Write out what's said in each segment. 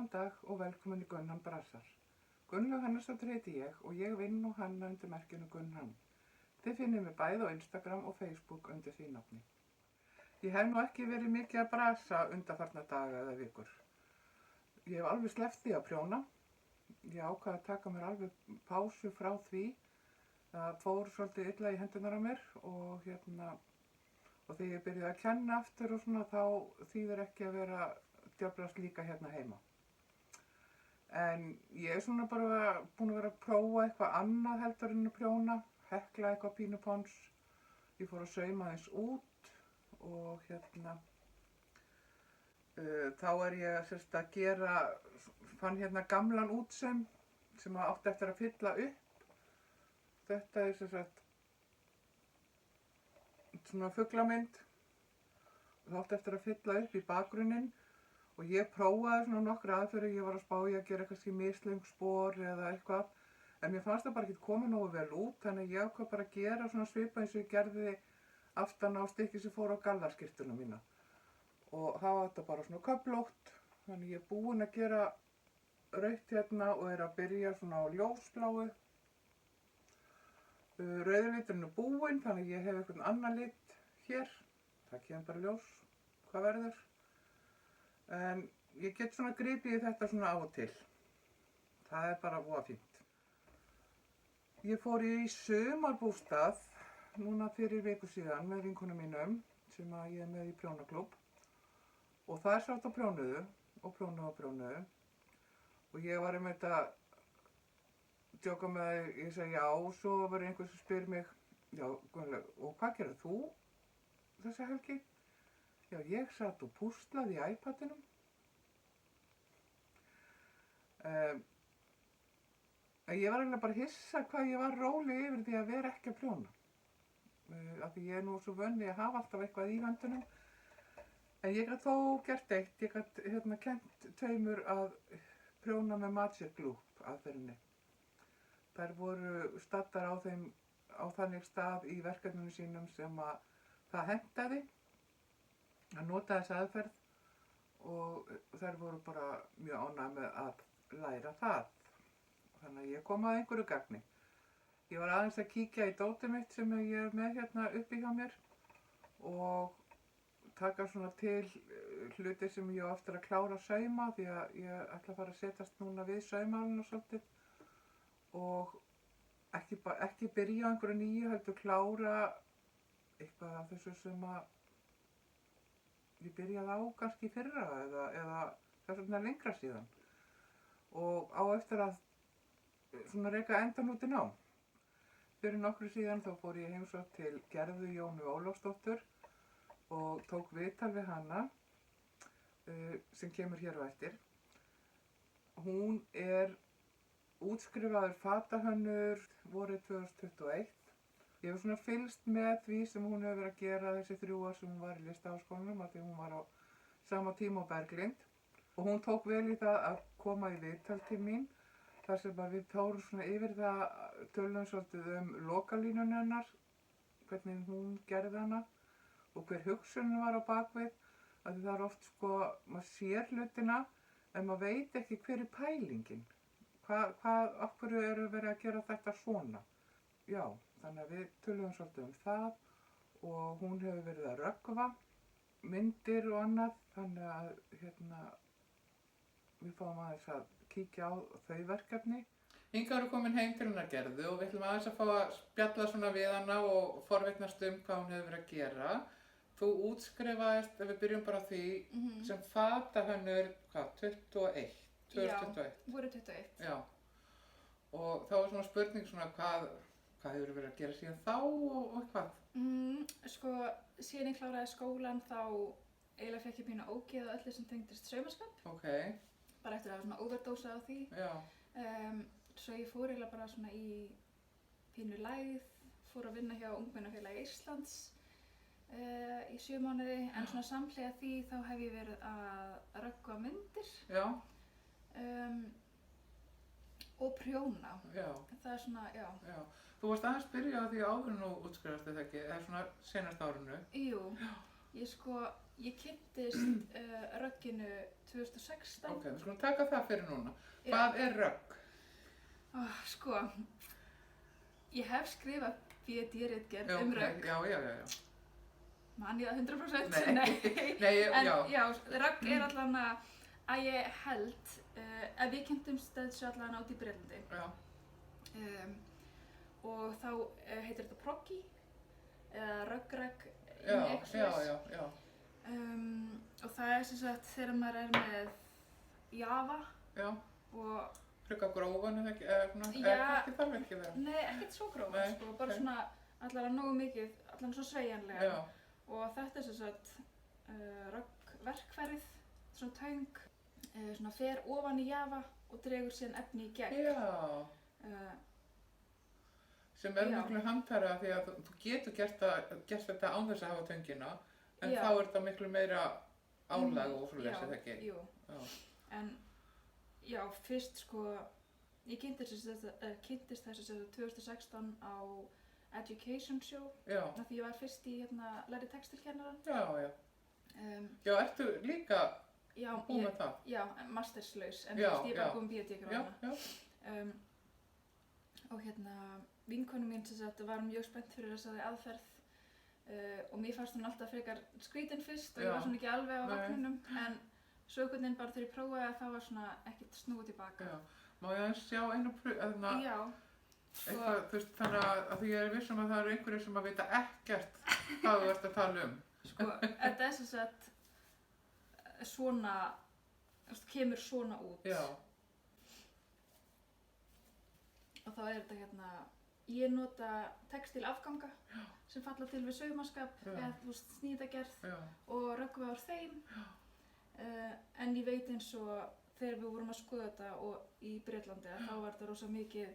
Góðan dag og velkomin í Gunnan Brasar. Gunnlaug Hannesdóttir heiti ég og ég vinn og hanna undir merkinu Gunnan. Þið finnið mig bæði á Instagram og Facebook undir því nafni. Ég hef nú ekki verið mikið að brasa undanfarna daga eða vikur. Ég hef alveg sleppt því að prjóna. Ég ákvað að taka mér alveg pásu frá því. Það fór svolítið illa í hendunar á mér og þegar ég byrjaði að kenna aftur og svona þá þýðir ekki að vera djöflast líka hérna heima. En ég er svona bara búin að vera að prófa eitthvað annað heldur en að prjóna, hekla eitthvað pínupons. Ég fór að sauma aðeins út og þá er ég að gera, fann hérna gamlan útsaum sem átti eftir að fylla upp. Þetta er svona fuglamynd og það átti eftir að fylla upp í bakgrunninn og ég prófaði svona nokkra aðferðir. Ég var að spá í að gera kannski mislöng spor eða eitthvað en mér fannst það bara ekki koma nógu vel út, þannig ég ákvað bara að gera svona svipa eins og ég gerði aftan á stykki sem fór á gallarskyrtuna mína og það var þetta bara svona köflótt. Þannig ég er búin að gera rautt hérna og er að byrja svona á ljósbláu. Rauðurliturinn er búinn, þannig ég hef einhvern annan lit hér. Það kemur bara ljós hvað verður. En ég get svona gripið í þetta svona af og til. Það er bara voða fínt. Ég fór í sumarbústað núna fyrir viku síðan með vinkonum mínum sem ég er með í prjónaklúbb. Og það er sátt á prjónuðu og prjónuðu. Og ég var að djóka með það, ég segi já, og svo var einhver sem spyr mig, já, Gunnlaug, og hvað gerðir þú þessa helgi? Já, ég satt og púslaði í iPadinum. Ég var eiginlega bara hissa hvað ég var róleg yfir því að vera ekki að prjóna. Af því ég er nú svo vön að hafa alltaf eitthvað í höndunum. En ég gat þó gert eitt, ég gat kennt tveimur að prjóna með Magic Loop aðferðinni. Þær voru staddar á þannig stað í verkefninu sínum sem að það hentaði að nota þessa aðferð og þær voru bara mjög ánægðar með að læra það. Þannig að ég kom að einhverju gagni. Ég var aðeins að kíkja í dótið mitt sem ég er með hérna uppi hjá mér og taka svona til hluti sem ég á eftir að klára að sauma því að ég ætla að fara að setjast núna við saumálinn og svolítið. Og ekki byrja á einhverju nýju, heldur klára eitthvað af þessu sem að ég byrjaði á kannski í fyrra eða þess vegna lengra síðan. Og á eftir að svona reka endanútin á. Fyrir nokkru síðan þá fór ég heimsókn til Gerðu Jónu Ólafsdóttur og tók viðtal við hana sem kemur hér á eftir. Hún er útskrifaður fatahönnur vorið 2021. Ég hef svona fylgst með því sem hún hefur verið að gera þessi 3 ár sem hún var í Listaháskólanum af því hún var á sama tíma á Berglind. Og hún tók vel í það að koma í viðtal til mín þar sem að við fórum svona yfir það, tölum svolítið lokalínuna hennar, hvernig hún gerði hana og hver hugsunin var á bakvið. Af því það er oft maður sér hlutina en maður veit ekki hver er pælingin. Af hverju eru verið að gera þetta svona? Já, þannig að við tölum svolítið það og hún hefur verið að röggva myndir og annað, þannig að við fáum aðeins að kíkja á þau verkefni. Hingað eru komin heim til hennar Gerðu og við ætlum aðeins að fá að spjalla svona við hana og forvitnast hvað hún hefur verið að gera. Þú útskrifaðist, ef við byrjum bara á því, sem fatahönnur, 2021? Já, voru 21. Já, og þá var svona spurning svona hvað hefur verið að gera síðan þá og hvað? Síðan ég kláraði skólann þá eiginlega fékk ég pínu ógeð á öllu sem tengdist saumaskap. Ok. Bara eftir að hafa svona overdósað á því. Já. Svo ég fór eiginlega bara svona í pínu lægð, fór að vinna hjá Ungmennafélagi Íslands í 7 mánuði, en svona samhliða því þá hef ég verið að röggva myndir. Já. Og prjóna. Já. Það er svona, já. Já. Þú varst aðeins byrja á því áður nú útskrifast þetta ekki, eða svona senast árinu? Jú. Ég ég kynntist rögginu 2016. Ok, við skulum taka það fyrir núna. Já. Hvað er rögg? Sko, ég hef skrifað B.D.-ritgerð Já, um ok, rögg. já. Man ég það 100%? Nei, En já. já, rögg er allan að ég held að við kynntumst þessu allan át í Bretlandi. Já, Og þá heitir þetta proggy eða röggreg já. Og það er sem sagt þegar maður er með Java Já, og frika grófan eða ekki, eða svona, Já. eða kannski þarf ekki það. nei, ekkert svo grófan Nei, sko, bara ok. svona allavega nógu mikið, allavega svo sveigjanlega. Já, Og þetta er sem sagt röggverkfærið, svona töng, svona fer ofan í Java og dregur síðan efni í gegn. já. Sem er Já. miklu handhæra því að þú getur gert þetta án þess að hafa töngina, en Já. þá er þetta miklu meira álag og svo Já, lesið það ekki. jú. Já, En já, fyrst sko, ég kynntist þessu 2016 á Education Show, já, af því ég var fyrst í læri textilkennaran. já. Um, Já, ertu líka já, búin með það? já, masterslaus, en Já, þú veist, ég er bara já. búin Já, B.D.-gráðuna. já, Og vinkonu mín sem sagt var mjög spennt fyrir þessari aðferð og mér fannst hún alltaf frekar skrítin fyrst og ég Já. var svona ekki alveg á Nei. vagninum, en svo einhvern veginn bara þegar ég prófaði það var svona ekkert snúið tilbaka. já. Má ég aðeins sjá einu pröfu, Já, eitthvað, þú veist, þannig að því ég er viss að það eru einhverjir sem að vita ekkert hvað þú ert að tala um. sko, þetta er sem sagt svona, þú veist, kemur svona út. Já, Og þá er þetta ég nota textilafganga sem falla til við saumaskap Já. eða þú veist, sníðagerð já, og röggva úr þeim. En ég veit eins og þegar við vorum að skoða þetta og í Bretlandi að þá var þetta rosa mikið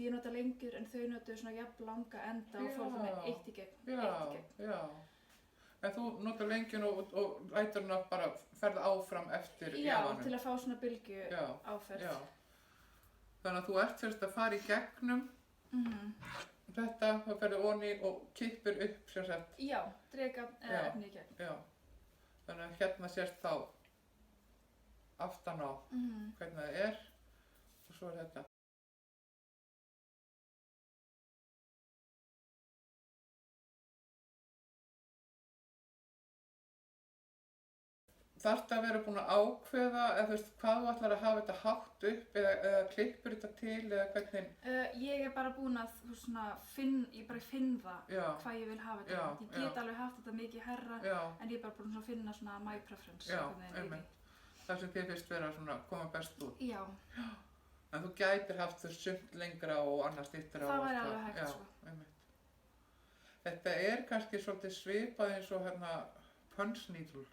ég nota lengur en þau notuðu svona jafn langa enda og fór það með Já. eitt í gegn. já. En þú notar lengjan og lætur hana bara ferða áfram eftir Já, jafanum. til að fá svona bylgju Já, áferð. já. Þannig að þú ert sérst að fara í gegnum þetta, þá ferðu onni og kippur upp sem sagt. Já, drega Já. efni í gegn. Já. Þannig að hérna sérst þá aftan á hvernig það er og svo er þetta. Þarftu að vera búin að ákveða eða þú veist hvað þú ætlar að hafa þetta hátt upp eða klippur þetta til eða hvernig? Ég er bara búin að þú svona ég bara finn það Já, hvað ég vil hafa þetta. Já, Ég get já. alveg haft þetta mikið hærra já, en ég er bara búin að finna svona my preference. Já, einhvern veginn í því. einmitt. Það sem þér finnst vera svona koma best út. Já, En þú gætir haft þau sumt lengra og annars styttra það og væri allt alveg hægt Já, sko. einmitt. Þetta er kannski svolítið svipað eins og punch needle.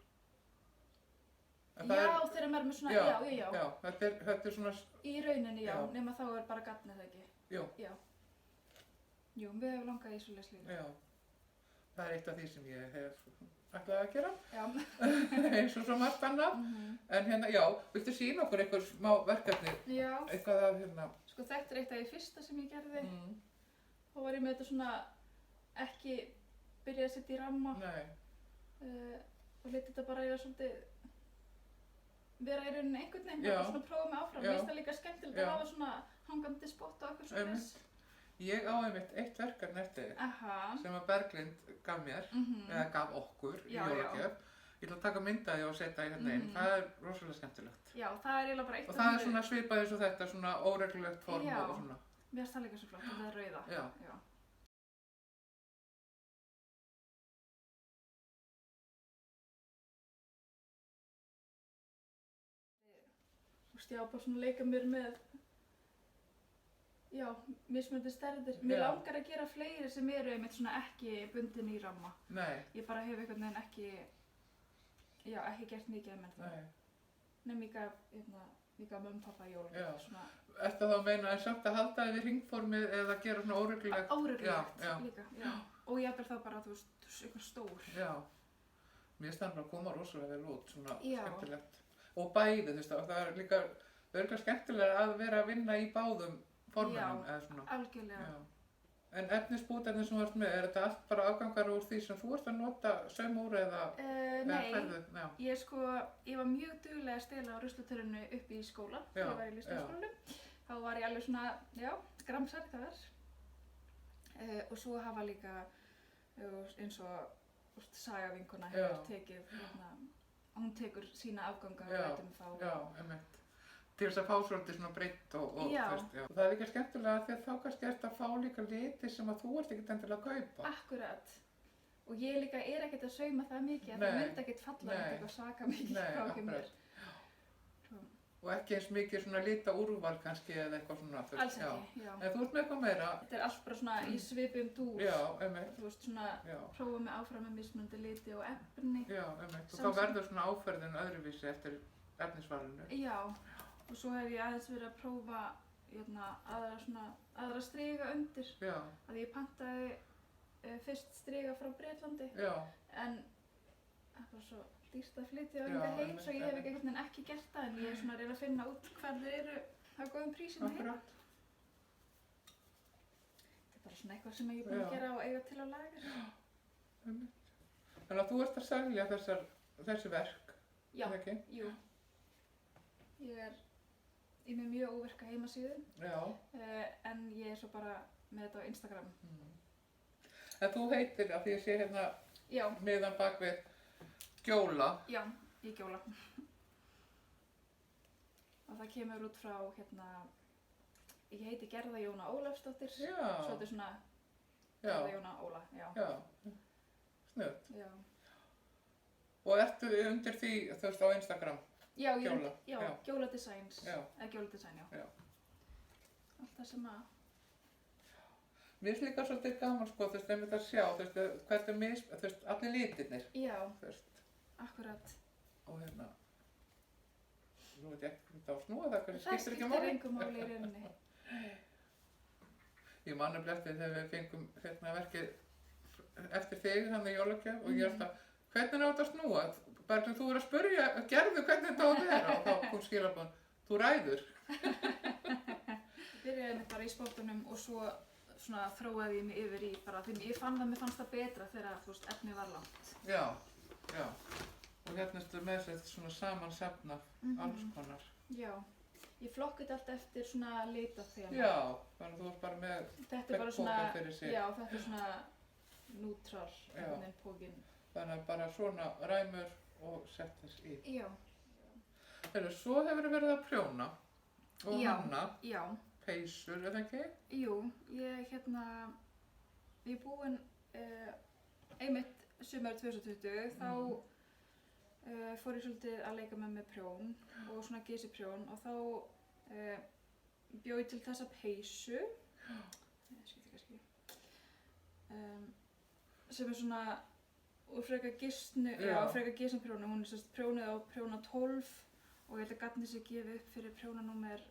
En það Já, þegar maður er með svona, já. Þetta er svona, Í rauninni já, Já. nema þá er bara gatn eða ekki. jú, Jú, við hefum langað í svo leslínu. já. Það er eitt af því sem ég hef ætlaði að gera, Já. eins og svo margt annað. En já, viltu sýna okkur eitthvað smá verkefni, Já, eitthvað af sko þetta er eitt af því fyrsta sem ég gerði. mm, Þá var ég með þetta svona, ekki byrja að setja í ramma nei, og leti þetta bara eiga svolítið vera í rauninni einhvern veginn, Já. bara svona prófa mig áfram. Já. Mér finnst það líka skemmtilegt Já. að hafa svona hangandi spott og eitthvað svona einmitt. Ég á einmitt eitt verkefni eftir þig Aha. sem að Berglind gaf mér, eða gaf okkur í Já, jólagjöf. Ég ætla að taka mynda því og setja í hérna inn. Það er rosalega skemmtilegt. Já, það er eiginlega bara eitt Og það er svona svipað eins og þetta, svona óreglulegt form Já. og svona. Mér finnst það líka svo flott, þetta er rauða. Já. Þú veist, ég á bara svona að leika mér með mismunandi stærðir. Mér Já. langar að gera fleiri sem eru einmitt svona ekki bundin í ramma. Nei, Ég bara hef einhvern veginn ekki gert mikið með það. nei. Nefn líka mömmu og pappa í jólum. Já. Svona Ertu þá að meina en samt að halda þið við hringformið eða gera svona óreglulegt? óreglulegt Já, já. líka, já. Og ég er þá bara, þú veist, eitthvað stór. Já. Mér finnst það bara að koma rosalega vel út, svona Já. skemmtilegt. Og bæði, þú veist, og það er líka, það er líka skemmtilega að vera að vinna í báðum formunum Já. eða svona. Algjörlega. Já. En efnisbútarnir sem þú ert með, er þetta allt bara afgangar úr því sem þú ert að nota sauma úr eða Nei, færðu? Já, ég var mjög duglega að stela á ruslatunnunni upp í skóla, Já, þegar ég var í listskólanum. Þá var ég alveg svona, já, gramsar þar. Og svo hafa líka eins og Saga vinkona hefur tekið, hún tekur sína afganga og lætur mig fá. Já, einmitt. Til þess að fá svolítið svona breytt og Já. þú veist, já. Og það er líka skemmtilega því að þá kannski ert að fá líka liti sem að þú ert ekkert endilega að kaupa. Akkurat. Og ég líka er ekkert að sauma það mikið, að það myndi ekkert falla eitthvað svaka mikið frá ekki mér. Og ekki eins mikið svona lita úrval kannski eða eitthvað svona. Alls ekki, já. En þú ert með eitthvað meira. Þetta er allt bara svona í svipum dúr. Já, einmitt. Þú veist svona, prófa mig áfram með mismunandi liti og efni. Já, einmitt. Og þá verður svona áferðin öðruvísi eftir efnisvalinu. Já. Og svo hef ég aðeins verið að prófa aðra striga undir. Já. Að ég pantaði fyrst striga frá Bretlandi. Já. En það var svo dýrt að flytja hingað heim, svo ég hef ekki gert það, en ég er svona að reyna að finna út hvað þeir eru á góðum prísum heima. Þetta er bara svona eitthvað sem ég er búin að gera og eiga til á lager. Þannig að þú ert að selja þessi verk, Já, er það ekki? Jú. Ég er með mjög óvirka heimasíðu, en ég er svo bara með þetta á Instagram. En þú heitir, af því ég sé hérna miðan bak við Gjóla. Já, ég Gjóla. Og það kemur út frá ég heiti Gerða Jóna Ólafsdóttir. Já. Svo þetta er svona Gerða Jóna Óla, já. Já, snuðt. Já. Og ertu undir því, þú veist, á Instagram? Já, Gjóla. Gjóla Designs. Já. Eða Gjóla Design, já. Allt það sem að... Mér finnst líka svolítið gaman, sko, þú veist, einmitt að sjá, þú veist, hvernig þú veist, allir litirnir. Já. Þú veist. Akkurat. Og hérna, nú veit ég ekki hvað á snúa það, kannski skiptir ekki máli. Það skiptir engu máli í rauninni. Ég man nefnilega eftir þegar við fengum verkið eftir þig, hann í jólagjöf, og ég alltaf, hvernig á þetta að snúa? Bara sem þú verður að spurja, Gerðu, hvernig þetta á að vera? Og þá kom skilabóðan, þú ræður. Ég byrjaði með bara í spottunum og svo svona þróaði ég mig yfir í bara, því ég fann mér fannst það betra þegar, þú veist, efnið var langt. Já. Já, og hérna ertu með þetta svona samansafna alls konar. Já, ég flokki þetta allt eftir svona litaþema. Já, þannig að þú ert bara með poka fyrir sig. Já, þetta er svona nútral, einhvern pókin. Þannig að bara svona ræmur og sett þess í. Já. Þegar svo hefur verið að prjóna og hanna. Já. Peysur, eða ekki? Jú, ég er búin einmitt sumar 2020, þá fór ég svolítið að leika með prjón og svona geysiprjón og þá bjó ég til þessa peysu, sem er svona úr frekar gisnaprjónu, hún er sérst prjónuð á prjóna 12 og ég held að gatni sig gefið upp fyrir prjónanúmer,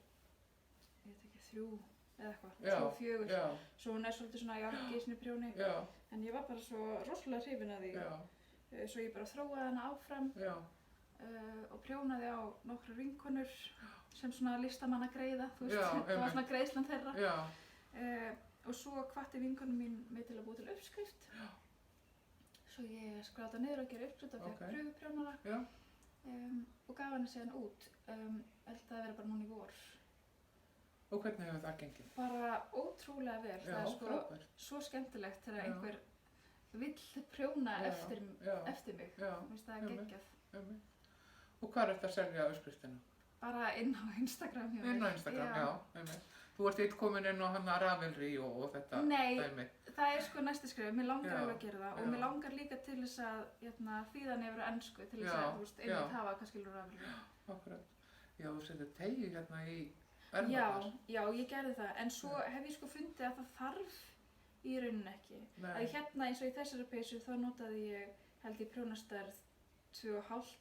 ég veit ekki, 3 eða eitthvað, 2, 4, svo hún er svolítið svona gisniprjóni. En ég var bara svo rosalega hrifin af því, svo ég bara þróaði hana áfram og prjónaði á nokkrar vinkonur sem svona listamanna greiða, þú veist, það var svona greiðslan þeirra. Og svo hvatti vinkonum mín mig til að búa til uppskrift. Svo ég skráði það niður og gera uppskrift og fekk pröfuprjónara og gaf henni síðan út, held að vera bara núna í vor. Og hvernig hefur það gengið? Bara ótrúlega vel. Það er sko svo skemmtilegt þegar einhver vill prjóna eftir mig. Það er geggjað. Og hvað ertu að selja uppskriftina? Bara inn á Instagram. Inn á Instagram, já. Þú ert eitt komin inn á hana Ravelry og þetta dæmi. Nei, það er sko næsta skrif. Mér langar alveg að gera það og mér langar líka til þess að þýða hann yfir á ensku til þess að, þú veist, einmitt hafa hvað skilur Ravelry. Akkurat. Já, þú setur tegi hérna í ermarnar. Já, ég gerði það. En svo hef ég sko fundið að það þarf í rauninni ekki. Að hérna eins og í þessari peysu þá notaði ég, held ég, prjónastærð 2,5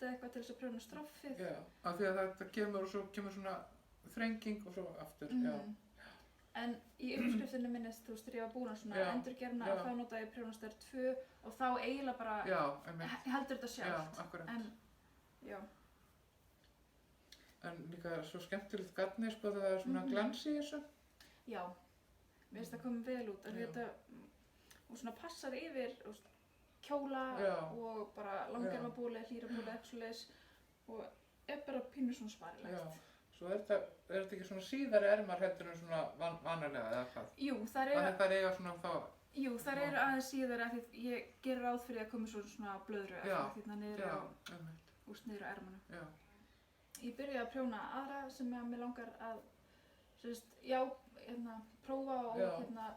eða eitthvað til þess að prjóna stroffið. Já, af því að þetta kemur og svo kemur svona þrenging og svo aftur, En í uppskriftinni minnist, þú veist, þegar ég var búin að svona endurgerna og þá notaði ég prjónastærð 2 og þá eiginlega bara heldur þetta sjálft. Já, akkurat. En líka svo skemmtilegt garni, sko, það er svona glans í þessu. Já, Mér finnst það komið vel út af því Já. þetta og svona passar yfir þú veist, kjóla Já. og bara langermabóli, hlýrabóli, eitthvað svoleiðis og er bara pínu svona sparilegt. Já. Svo er þetta ekki svona síðari ermar heldur en svona vanalega eða hvað? Jú, þær Þannig þær eiga svona þá, eru aðeins síðar af því ég gerir ráð fyrir að koma svona blöðru Já. eftir því niður já, á, einmitt, niður á ermanum. já, Ég byrjaði að prjóna aðra sem að mér langar að prófa og Já.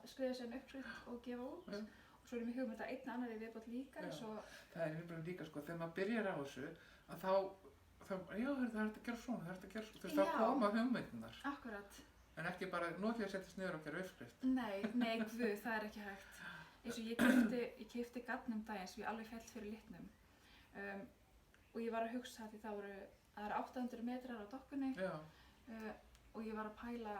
skrifa sér uppskrift og gefa út. Já. Og svo erum við hugmynda einn annari viðbót líka. Já. Svo, það er nefnilega líka sko, þegar maður byrjar á þessu, að já, það er hægt að gera svona, það er hægt að gera svona, þú veist, þá Já. koma hugmyndunar, akkurat. en ekki bara, nú ætlum ég að setjast niður og gera uppskrift. Nei, guð, það er ekki hægt. Eins og ég keypti garn daginn sem ég alveg féll fyrir litnum. Og ég var að hugsa því það eru 800 metrar á dokkunni. Já, Og ég var að pæla,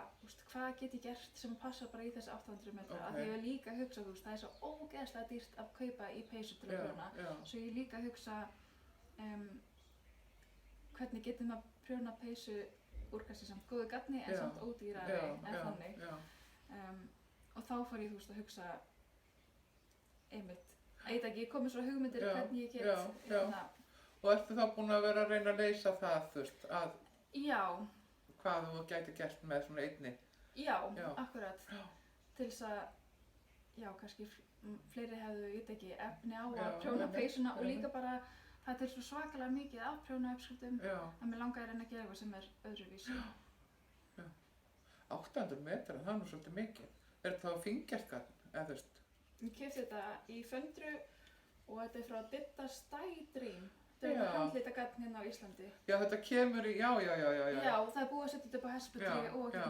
hvað get ég gert sem passar bara í þessi 800 metra. Af því ég var líka að hugsa, það er svo ógeðslega dýrt að kaupa í peysu til að prjóna. já, Svo ég líka að hugsa, hvernig getur maður prjóna peysu úr kannski samt góðu garni en Já. samt ódýrari en já, þannig. já, Og þá fór ég að hugsa, einmitt, ég kom með svona hugmyndir Já, hvernig ég get, já. Og ertu þá búin að vera að reyna að leysa það, þú veist, að já, hvað þú gæti gert með svona einni? já, Já. akkurat, Já. til þess að, kannski fleiri hefðu, ég veit ekki, efni á Já, að prjóna einmitt, peysuna og einmitt. líka bara, það er til svo svakalega mikið af prjóna uppskriftum Já, að mér langaði að reyna að gera eitthvað sem er öðruvísi. 800 metrar, það er nú svolítið mikið. Er þetta þá fingjastgarn, eða þú veist? Ég keypti þetta í Föndru og þetta er frá Didda Stæ Dream. Þetta Já. er handlitagarn hérna á Íslandi. Já, þetta kemur í, já. Já, það er búið að setja þetta upp á hesputri Já, og já.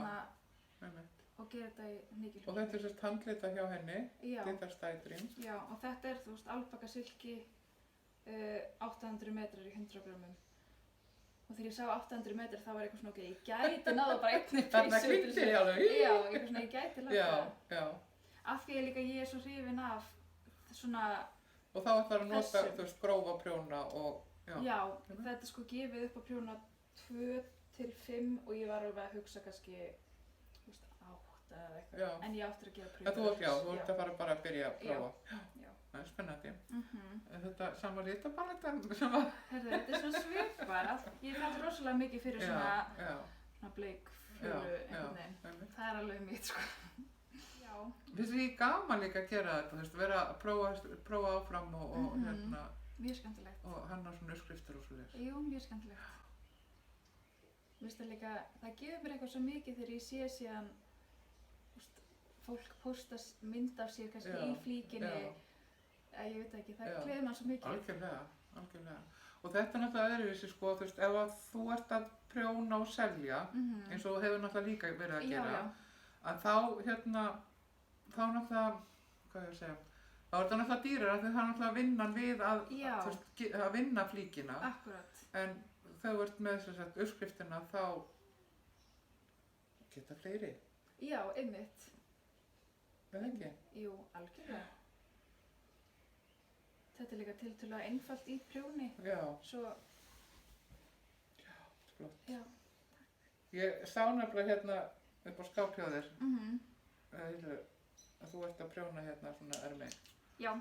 Einmitt. og gera þetta í nikil. Og þetta er sérst handlita hjá henni, Já, Didda Stæ Dream. já, og þetta er, alpaka silki 800 metrar í 100 grömmum. Og þegar ég sá 800 metrar þá var eitthvað svona, ég gæti náða bara einni Þarna peysu. klingdi ég alveg. Já, eitthvað svona, ég gæti lagt Já, það. já. Af því ég er svo hrifin af svona, Og þá ætlar að nota, Þessu. þú veist, grófa prjóna og, já, þetta er gefið upp að prjóna 2 til 5 og ég var alveg að hugsa kannski, 8 eða eitthvað. Já. En ég áttur að gera En þú ert að fara bara að byrja að prófa. Já. Það er spennandi. Mhm. En þetta sama litabaletta sem að... Herðu, þetta er svona svipar. Ég fætti rosalega mikið fyrir svona bleik fjólu einhvern veginn. einmitt. Það er alveg mitt, sko. Já. Finnst þér gaman líka að gera þetta, þú veist, vera að prófa áfram og Mhm. Mjög skemmtilegt. og hanna svona uppskriftir og svoleiðis. Jú, mjög skemmtilegt. Mér finnst það líka, það gefur mér eitthvað svo mikið þegar ég sé síðan, fólk posta mynd af sér kannski í flíkinni. Ég veit ekki, það Já. gleður mann svo mikið. Algjörlega. Og þetta er náttúrulega öðruvísi, sko, þú veist, ef að þú ert að prjóna og selja, eins og þú hefur náttúrulega líka verið að gera, Já. að þá náttúrulega, hvað ég að segja, þá er þetta náttúrulega dýrar, því það er náttúrulega vinnan við Já. þú veist, að vinna flíkina, Akkurat. en þegar þú ert með þess að uppskriftina, þá geta fleiri, Já, einmitt. eða ekki? Jú, algjörlega. Þetta er líka tiltölulega einfalt í prjóni. Já, Svo, flott. já. Ég sá nefnilega hérna upp á skáp hjá þér, Mhm. að þú ert að prjóna hérna svona ermi. Já.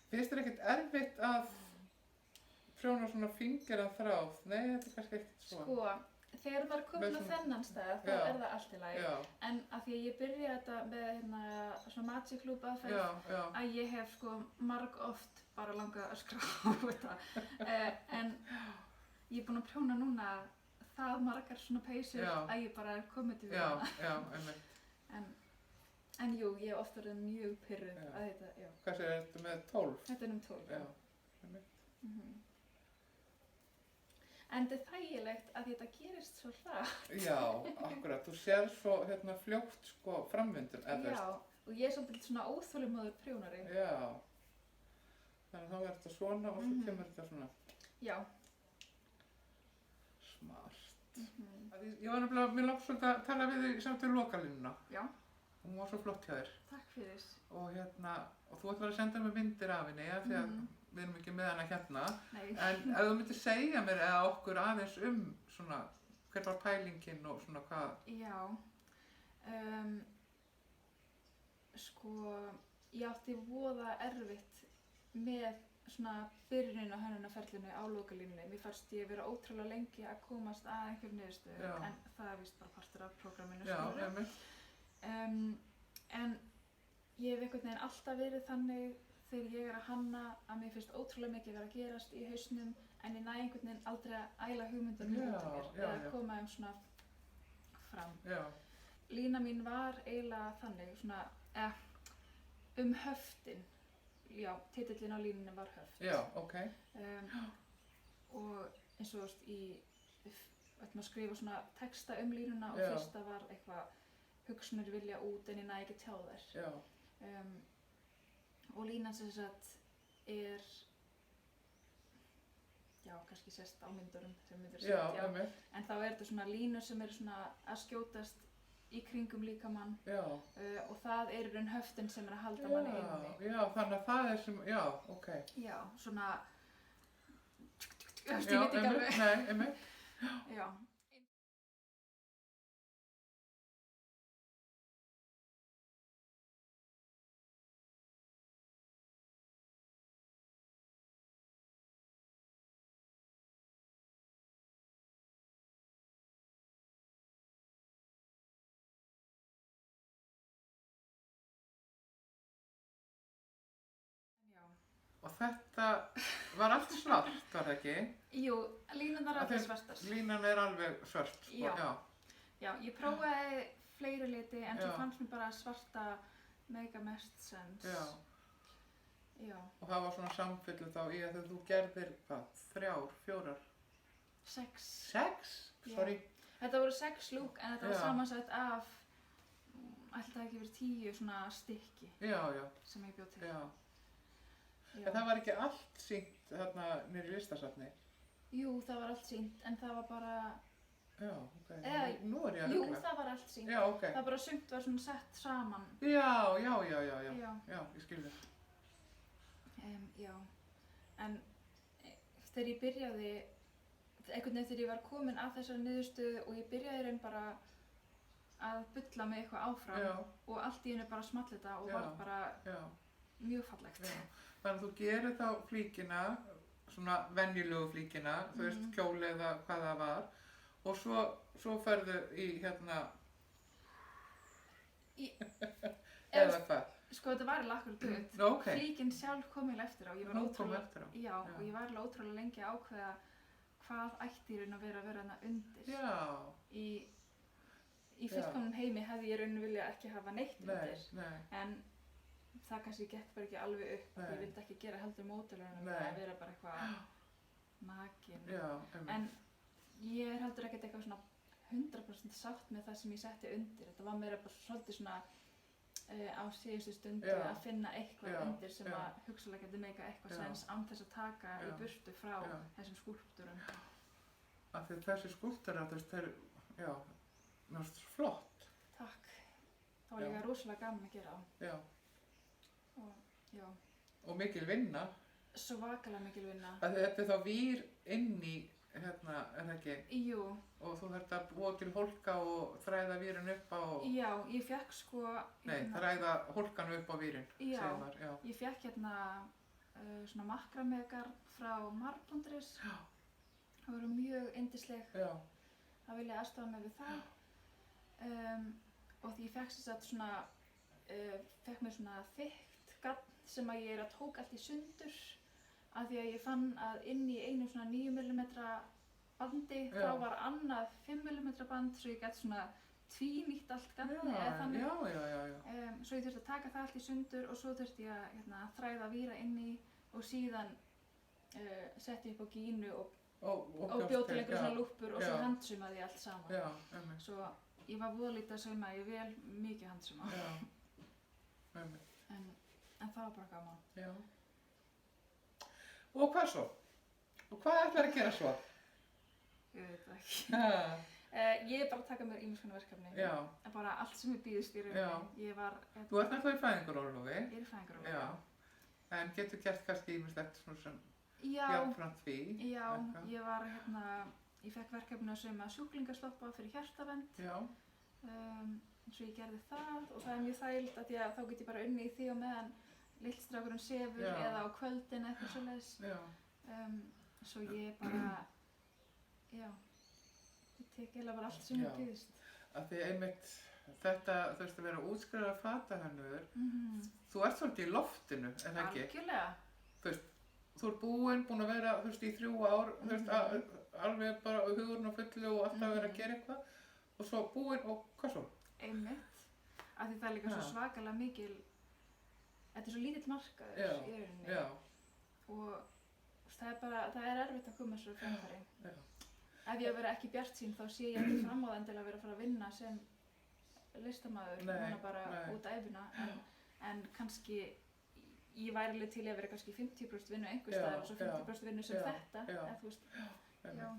Finnst þér ekkert erfitt að prjóna svona fingran þráð? Nei, þetta er kannski ekkert svo. Sko, þegar maður er komin Með á svona- þennan stað, þá Já. er það allt í lagi. Já, En af því að ég byrja þetta með svona Magic Loop aðferð, já, að ég hef marg oft bara langað að skrá þetta. En ég er búin að prjóna núna það margar svona peysur Já. að ég bara er komin til já, það. einmitt. En jú, ég hef oft verið mjög pirruð Já. að þetta, já. Hvað segir þetta með 12? Þetta er 12. Já, einmitt. Mhm. En þetta er þægilegt að þetta gerist svo hratt. Já, akkurat. Þú sér svo fljótt sko framvindun, eða þú veist. Já, og ég er svolítið svona óþolinmóður prjónari. Já. Þannig að þá er þetta svona og svo Mhm. kemur þetta svona Já. smart. Mhm. Ég var nefnilega, mér langt svolítið að tala við þig samt við lokalínuna. Já, Hún var svo flott hjá þér. takk fyrir. Og þú ætlar að senda mér myndir af henni, af því að Mhm. við erum ekki með hana hérna. Nei. En ef þú myndir segja mér eða okkur aðeins svona, hver var pælingin og svona hvað? Já. sko, ég átti voða erfitt með svona byrjunin á hönnunarferlinu á lokalínunni. Mér fannst ég vera ótrúlega lengi að komast að einhverjum niðurstöðu, Já. en það er víst bara partur af prógraminu, Já, skilurðu. einmitt. En ég hef einhvern veginn alltaf verið þannig þegar ég er að hanna að mér finnst ótrúlega mikið vera að gerast í hausnum, en ég næ einhvern veginn aldrei að æla hugmyndunum Já, út úr mér já, eða já. koma þeim svona fram. Já, Lína mín var eiginlega þannig, svona, höftin. Já, titillinn á línunni var höft. já, ok. Og eins og þú veist, ætlum að skrifa svona texta línuna og Já. fyrsta var eitthvað hugsanir vilja út en ég næ ekki að tjá þær. Já, Og línan sem sagt er, já, kannski sést á myndurum sem myndur já, sést, einmitt. en þá er þetta svona línur sem eru svona að skjótast í kringum líkamann Já. og það er í raun höftin sem er að halda manni inni. Já, þannig að það er sem, já, ok. Já, svona, ég Já, veit ekki einmitt, alveg. nei, einmitt. Já. Já. Og þetta var allt svart, var það ekki? Jú, línunar Af allir því svartar. Línan er alveg svört, sko, Já. já. Já, ég prófaði fleiri liti en svo Já. fannst mér bara svarta mega mest sens. Já. Já, Og það var svona samfyllu þá í að þegar þú gerðir, hvað, 3, 4, 6. 6? Já. Sorry. Þetta voru 6 lúk en þetta var Já. samansett af, ætli það ekki verið 10 svona stykki Já, já, sem ég bjóð til. já. Já. En það var ekki allt sýnt þarna niður í listasafni? Jú, það var allt sýnt en það var bara, Já, ok. Eða, Nú er ég að jú, rugla. það var allt sýnt. Já, ok. Það bara sumt var svona sett saman. Já, já, já, já, já. Já. Já, ég skil þér. Já, en þegar ég byrjaði, einhvern veginn þegar ég var komin að þessari niðurstöðu og ég byrjaði í raun bara að bulla með eitthvað áfram Já. og allt í hennu bara small þetta og Já. var bara Já, mjög fallegt. já. Þannig að þú gerir þá flíkina, svona venjulegu flíkina, þú veist, kjóli eða hvað það var, og svo ferðu í hérna, eða hvað? Sko þetta var alveg akkurat dögt. Nú, ok. Flíkin sjálf kom eiginlega eftir á. Ég var Nú kom ótrúlega, eftir á. já, og ég var alveg ótrúlega lengi að ákveða hvað ætti í raun að vera þarna undir. Já. Í fullkomnum heimi hefði ég í raun vilja ekki hafa neitt Nei, undir. nei. En það kannski gekk bara ekki alveg upp. Nei. Ég vildi ekki gera heldur módelunum Nei. að vera bara eitthvað nakin. Já, einmitt. En ég er heldur ekkert eitthvað svona 100% sátt með það sem ég setti undir. Þetta var meira bara svolítið svona á síðustu stundu Já. að finna eitthvað Já, undir sem já. að hugsalega geti meika eitthvað Já. sens án þess að taka í Já. burtu frá Já. þessum skúlptúrum. Af því þessi skúlptúrar, þú veist, þeir, já, mér finnst það flott. Takk. Það var Já. líka rosalega gaman að gera á. Já. Og já, Og mikil vinna. svakalega mikil vinna. Af því þetta er þá vír inn í, hérna, er það ekki? Jú, Og þú þarft að búa til hólka og þræða vírinn upp á, já, ég fekk sko... nei, þræða hólkan upp á vírinn, Já. segir maður, já. Ég fekk hérna svona makramegar frá Mar.is. Já. Það voru mjög yndisleg Já, að vilja aðstofa mig við það. Og því ég fekk sem sagt svona, fekk mér svona þykkt garn sem að ég tók allt í sundur af því að ég fann að inn í einu svona 9 mm bandi Já. þá var annað 5 mm band svo ég gæti svona tvínýtt allt garnið eða já, þannig. já. Svo ég þurfti að taka það allt í sundur og svo þurfti ég að hérna, þræða víra inn í og síðan setti ég upp á gínu og bjó til einhverjum svona lúppur og svo Já. handsumaði ég allt saman. Já, einmitt, Svo ég var voðalítið að sauma, ég vel mikið handsuma. já, einmitt, En það var bara gaman. já. Og hvað svo? Og hvað ætlar að gera svo? Ég veit það ekki. Ha, Ég er bara að taka mér ýmiss konar verkefni. já, Bara allt sem ég býðist í Já. rauninni. Ég var... þú ert náttúrulega í fæðingarorlofi, Ég er í fæðingarorlofi. já, en getur gert kannski ýmislegt svona sem Já, jafnframt því. já, eitthvað. ég var hérna... Ég fekk verkefni að sauma sjúklingastoppa fyrir hjartavernd. Já, eins og ég gerði það og það er mjög þægilt að því að þá get ég bara unnið í því og meðan lillstrákurinn sefur Já. eða á kvöldin eitthvað svoleiðis. Já. Svo ég bara, já, ég tek eiginlega bara allt sem Já. ég býðist. Af því einmitt þetta, þú veist, að vera útskrifaður fatahönnuður, þú ert svolítið í loftinu, er það ekki? Algjörlega. Þú veist, þú ert búin að vera, þú veist, í 3 ár, þú veist, alveg bara hugurinn á fullu og alltaf verið að gera eitthvað og svo búin og hvað svo? Einmitt. Af því það er líka svo Já. svakalega mikil, þetta er svo lítill markaður Já, í rauninni. Já, Og það er bara, það er erfitt að koma þessu framfæri. já, Ef ég verið ekki bjartsýn þá sé ég ekki fram á það endilega að vera að fara að vinna sem listamaður Nei, núna bara nei. út af æfina en kannski ég væri alveg til að vera kannski 50% vinnu einhvers Já, staðar og svo já, 50% vinnu sem já, þetta já. eða þú veist, einmitt. já,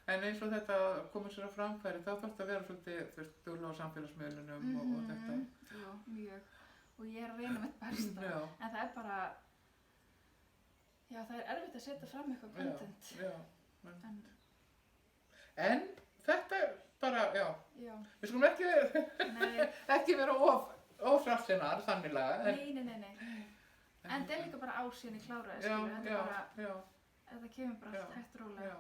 En eins og þetta komið sér að framfæri, þá þarf að vera svolítið, þú veist, duglega á samfélagsmiðlunum og þetta. Já, mjög og ég er að reyna mitt besta Já, en það er bara já, það er erfitt að setja fram eitthvað content já. en En þetta er bara, já, já, við skulum nei, ekki vera ofrafsinnar, þannilega. nei en það er líka bara ár síðan ég kláraði, Já, skilur, þetta já, er bara já, þetta kemur bara allt Já, hægt rólega. já.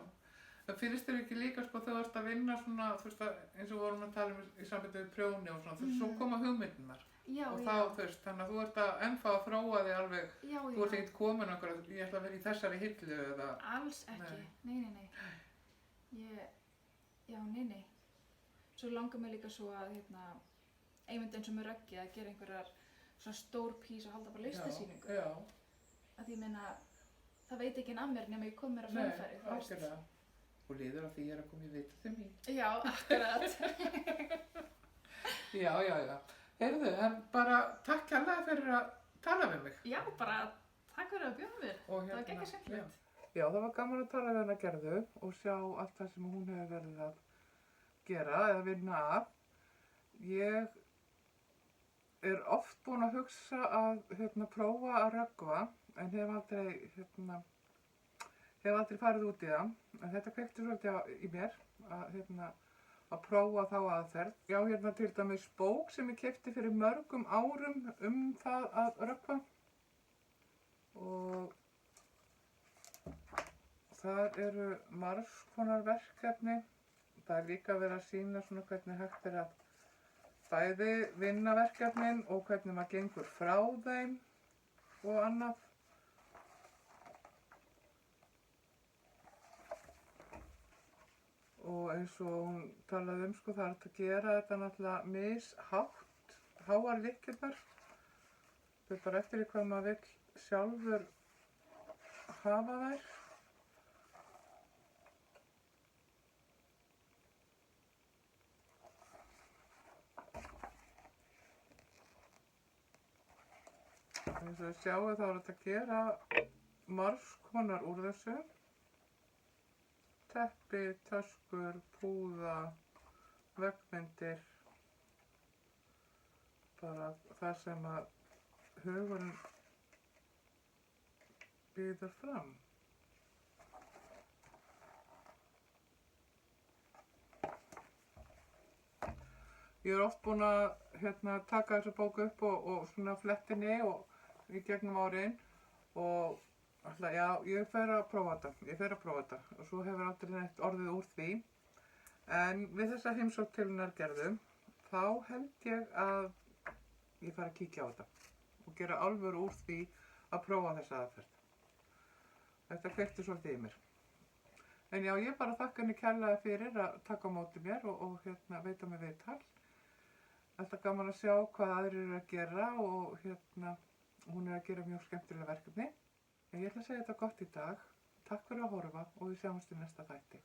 Það finnst þér ekki líka, sko, þegar þú ert að vinna svona, þú veist, eins og við vorum að tala um í sambandi við prjóni og svona, þú veist, svo koma hugmyndirnar. Já, Og já, þá, þú veist, þannig að þú ert að ennþá að þróa þig alveg, já, þú ert já, ekkert komin okkur að ég ætla að vera í þessari hillu eða, alls ekki, nei. Nei. Svo langar mig líka svo að, einmitt eins og með Röggi að gera einhverjar svona stór pís og halda bara listasýningu. Já, Að ég meina, það veit ekki af mér nema ég kom mér á nei, framfæri, þú veist. algjörlega. Og líður á því ég er að koma í vita til mín. Já, akkurat. Já. Heyrðu, en bara takk kærlega fyrir að tala við mig. Já, bara takk fyrir að bjóða mér. Og Það var geggjað skemmtilegt. Já, það var gaman að tala við hana Gerðu og sjá allt það sem hún hefur verið að gera eða vinna af. Ég er oft búin að hugsa að prófa að röggva en hef aldrei farið út í það. En þetta kveikti svolítið í mér að prófa þá aðferð. Já, til dæmis bók sem ég keypti fyrir mörgum árum það að röggva. Og þar eru margs konar verkefni. Það er líka verið að sýna svona hvernig hægt er að bæði vinna verkefnin og hvernig maður gengur frá þeim og annað. Og eins og hún talaði sko, það er hægt að gera þetta náttúrulega mishátt, háar lykkjurnar. Það er bara eftir því hvað maður vill sjálfur hafa þær. Eins og þið sjáu þá er þetta að gera margs konar úr þessu. Teppi, töskur, púða, veggmyndir. Bara það sem að hugurinn býður fram. Ég er oft búin að taka þessa bók upp og svona flettinni og í gegnum árin og alltaf, já, ég fer að prófa þetta og svo hefur aldrei neitt orðið úr því. En við þessa heimsókn til hennar Gerðu, þá held ég að ég fari að kíkja á þetta og gera alvöru úr því að prófa þessa aðferð. Þetta kveikti svolítið í mér. En já, ég bara þakka henni kærlega fyrir að taka á móti mér og veita mig viðtal. Þetta er gaman að sjá hvað aðrir eru að gera og hún er að gera mjög skemmtilega verkefni. En ég ætla að segja þetta gott í dag. Takk fyrir að horfa og við sjáumst í næsta þætti.